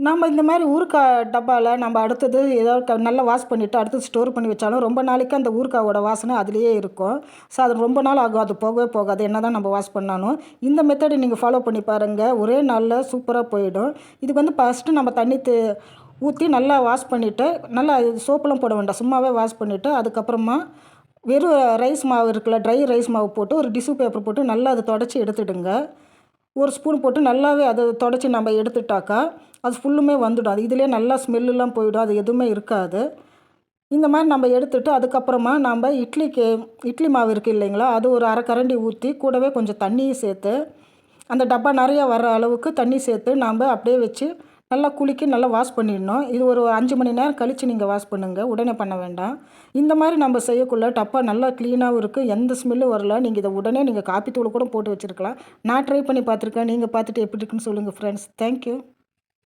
நம்ம இந்த மாதிரி ஊறுகாய் டப்பாவில் நம்ம அடுத்தது ஏதாவது நல்லா வாஷ் பண்ணிவிட்டு அடுத்தது ஸ்டோர் பண்ணி வச்சாலும் ரொம்ப நாளைக்கு அந்த ஊறுகாயோட வாசனை அதிலேயே இருக்கும். ஸோ அது ரொம்ப நாள் ஆகும், அது போகவே போகாது என்ன தான் நம்ம வாஷ் பண்ணாலும். இந்த மெத்தடை நீங்கள் ஃபாலோ பண்ணி பாருங்கள், ஒரே நாளில் சூப்பராக போயிடும். இதுக்கு வந்து ஃபஸ்ட்டு நம்ம தண்ணி ஊற்றி நல்லா வாஷ் பண்ணிவிட்டு, நல்லா சோப்பெல்லாம் போட வேண்டாம், சும்மாவே வாஷ் பண்ணிவிட்டு அதுக்கப்புறமா வெறும் ரைஸ் மாவு இருக்குல்ல, ட்ரை ரைஸ் மாவு போட்டு ஒரு டிஷ்யூ பேப்பர் போட்டு நல்லா அதை தொடச்சி எடுத்துடுங்க. ஒரு ஸ்பூன் போட்டு நல்லாவே அதை தொடச்சி நம்ம எடுத்துட்டாக்கா அது ஃபுல்லுமே வந்துடும். அது இதிலே நல்லா ஸ்மெல்லாம் போயிடும், அது எதுவுமே இருக்காது. இந்த மாதிரி நம்ம எடுத்துட்டு அதுக்கப்புறமா நம்ம இட்லி மாவு இருக்குது இல்லைங்களா, அது ஒரு அரை கரண்டி ஊற்றி கூடவே கொஞ்சம் தண்ணியும் சேர்த்து அந்த டப்பா நிறையா வர அளவுக்கு தண்ணி சேர்த்து நாம் அப்படியே வச்சு நல்லா குலுக்கி நல்லா வாஷ் பண்ணிடணும். இது ஒரு 5 மணி நேரம் கழித்து நீங்கள் வாஷ் பண்ணுங்கள், உடனே பண்ண வேண்டாம். இந்த மாதிரி நம்ம செய்யக்குள்ள டப்பா நல்லா க்ளீனாகவும் இருக்குது, எந்த ஸ்மெல்லும் வரல. நீங்கள் இதை உடனே நீங்கள் காப்பி தூள் கூட போட்டு வச்சுருக்கலாம். நான் ட்ரை பண்ணி பார்த்துருக்கேன், நீங்கள் பார்த்துட்டு எப்படி இருக்குன்னு சொல்லுங்கள் ஃப்ரெண்ட்ஸ். தேங்க்யூ.